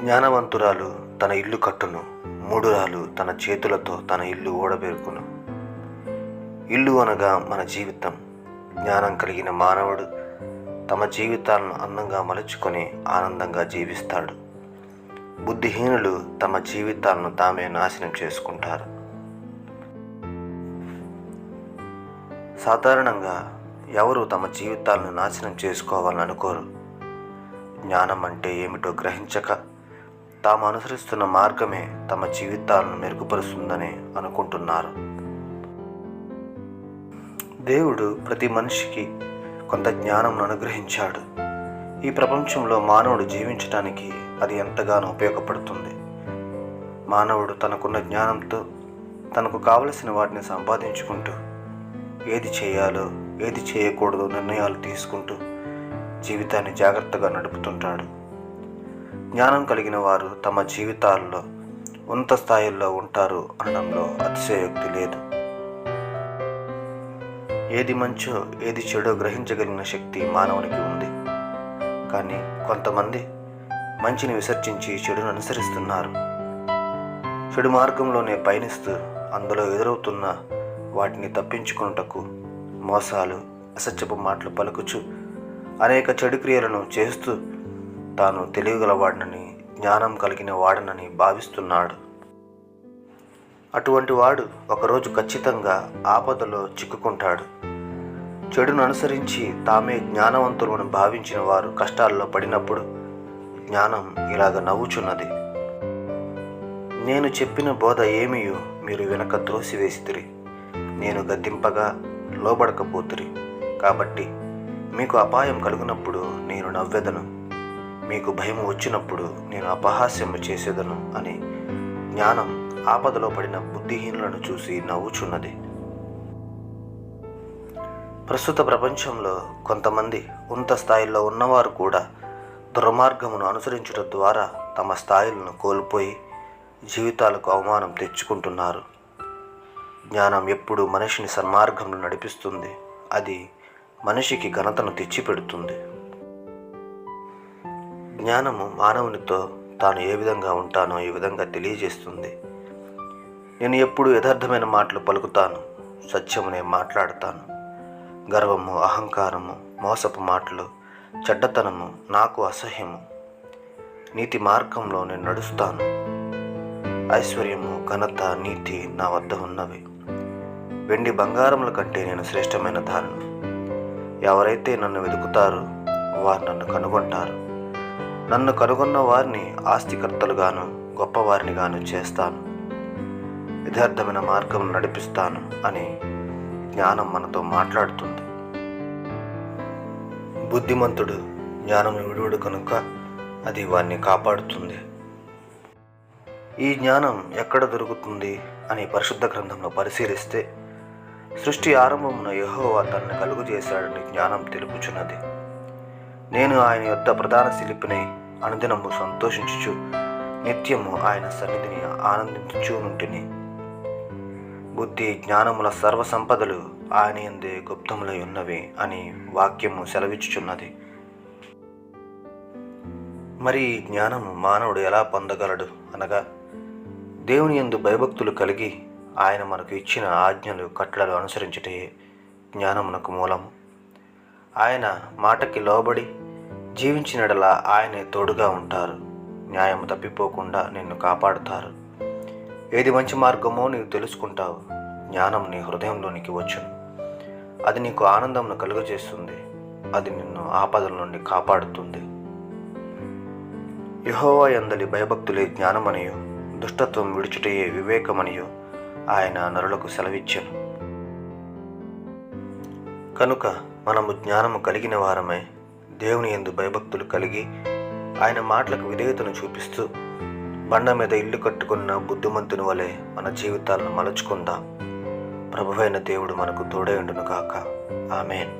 జ్ఞానవంతురాలు తన ఇల్లు కట్టును, మూఢురాలు తన చేతులతో తన ఇల్లు ఓడబెరుకును. ఇల్లు అనగా మన జీవితం. జ్ఞానం కలిగిన మానవుడు తమ జీవితాలను అందంగా మలుచుకొని ఆనందంగా జీవిస్తాడు. బుద్ధిహీనులు తమ జీవితాలను తామే నాశనం చేసుకుంటారు. సాధారణంగా ఎవరు తమ జీవితాలను నాశనం చేసుకోవాలని అనుకోరు. జ్ఞానం అంటే ఏమిటో గ్రహించక తాము అనుసరిస్తున్న మార్గమే తమ జీవితాలను మెరుగుపరుస్తుందని అనుకుంటున్నారు. దేవుడు ప్రతి మనిషికి కొంత జ్ఞానం అనుగ్రహించాడు. ఈ ప్రపంచంలో మానవుడు జీవించడానికి అది ఎంతగానో ఉపయోగపడుతుంది. మానవుడు తనకున్న జ్ఞానంతో తనకు కావలసిన వాటిని సంపాదించుకుంటూ ఏది చేయాలో ఏది చేయకూడదో నిర్ణయాలు తీసుకుంటూ జీవితాన్ని జాగ్రత్తగా నడుపుతుంటాడు. జ్ఞానం కలిగిన వారు తమ జీవితాల్లో ఉన్నత స్థాయిల్లో ఉంటారు అనడంలో అతిశయోక్తి లేదు. ఏది మంచో ఏది చెడో గ్రహించగలిగిన శక్తి మానవునికి ఉంది. కానీ కొంతమంది మంచిని విసర్జించి చెడును అనుసరిస్తున్నారు. చెడు మార్గంలోనే పయనిస్తూ అందులో ఎదురవుతున్న వాటిని తప్పించుకొనుటకు మోసాలు, అసత్యపు మాటలు పలుకుచు అనేక చెడు క్రియలను చేస్తూ తాను తెలియగలవాడనని, జ్ఞానం కలిగిన వాడనని భావిస్తున్నాడు. అటువంటి వాడు ఒకరోజు ఖచ్చితంగా ఆపదలో చిక్కుకుంటాడు. చెడును అనుసరించి తామే జ్ఞానవంతులను భావించిన వారు కష్టాల్లో పడినప్పుడు జ్ఞానం ఇలాగ నవ్వుచున్నది. నేను చెప్పిన బోధ ఏమియో మీరు వెనక త్రోసివేసితిరి. నేను గద్దింపగా లోబడకపోతిరి. కాబట్టి మీకు అపాయం కలుగునప్పుడు నేను నవ్వెదను, మీకు భయం వచ్చినప్పుడు నేను అపహాస్యము చేసేదను అని జ్ఞానం ఆపదలో పడిన బుద్ధిహీనులను చూసి నవ్వుచున్నది. ప్రస్తుత ప్రపంచంలో కొంతమంది ఉన్నత స్థాయిలో ఉన్నవారు కూడా దుర్మార్గమును అనుసరించడం ద్వారా తమ స్థాయిలను కోల్పోయి జీవితాలకు అవమానం తెచ్చుకుంటున్నారు. జ్ఞానం ఎప్పుడు మనిషిని సన్మార్గంలో నడిపిస్తుంది. అది మనిషికి ఘనతను తెచ్చిపెడుతుంది. జ్ఞానము మానవునితో తాను ఏ విధంగా ఉంటానో ఈ విధంగా తెలియజేస్తుంది. నేను ఎప్పుడు యథార్థమైన మాటలు పలుకుతాను, సత్యమునే మాట్లాడతాను. గర్వము, అహంకారము, మోసపు మాటలు, చెడ్డతనము నాకు అసహ్యము. నీతి మార్గంలో నేను నడుస్తాను. ఐశ్వర్యము, ఘనత, నీతి నా వద్ద ఉన్నవి. వెండి బంగారముల కంటే నేను శ్రేష్టమైన దాన్ని. ఎవరైతే నన్ను వెతుకుతారో వారు నన్ను కనుగొంటారు. నన్ను కనుగొన్న వారిని ఆస్తికర్తలుగాను గొప్పవారిని గాను చేస్తాను. యథార్థమైన మార్గం నడిపిస్తాను అని జ్ఞానం మనతో మాట్లాడుతుంది. బుద్ధిమంతుడు జ్ఞానం విడువడు కనుక అది వారిని కాపాడుతుంది. ఈ జ్ఞానం ఎక్కడ దొరుకుతుంది అని పరిశుద్ధ గ్రంథంలో పరిశీలిస్తే సృష్టి ఆరంభమున యెహోవా తనను కలుగు చేశాడని జ్ఞానం తెలుపుచున్నది. నేను ఆయన యొద్ద ప్రధాన శిల్పినై అనుదినము సంతోషించుచు నిత్యము ఆయన సన్నిధిని ఆనందించుచూ ఉంటిని. బుద్ధి జ్ఞానముల సర్వ సంపదలు ఆయన యందే గుప్తములై ఉన్నవి అని వాక్యము సెలవిచ్చుచున్నది. మరి ఈ జ్ఞానము మానవుడు ఎలా పొందగలడు అనగా దేవుని యందు భయభక్తులు కలిగి ఆయన మనకు ఇచ్చిన ఆజ్ఞలు, కట్టడలు అనుసరించుటే జ్ఞానమునకు మూలము. ఆయన మాటకి లోబడి జీవించినడలా ఆయనే తోడుగా ఉంటారు. న్యాయము తప్పిపోకుండా నిన్ను కాపాడుతారు. ఏది మంచి మార్గమో నీవు తెలుసుకుంటావు. జ్ఞానం నీ హృదయంలోనికి వచ్చును. అది నీకు ఆనందంను కలుగజేస్తుంది. అది నిన్ను ఆపదల నుండి కాపాడుతుంది. యెహోవా యందలి భయభక్తులే జ్ఞానమనియు, దుష్టత్వం విడుచుటయే వివేకమనియు ఆయన నరులకు సెలవిచ్చెను. కనుక మనము జ్ఞానము కలిగిన వారమై దేవుని యందు భయభక్తులు కలిగి ఆయన మాటలకు విధేయతను చూపిస్తూ బండ మీద ఇల్లు కట్టుకున్న బుద్ధిమంతుని వలె మన జీవితాలను మలుచుకుందాం. ప్రభువైన దేవుడు మనకు తోడై ఉండును గాక. ఆమేన్.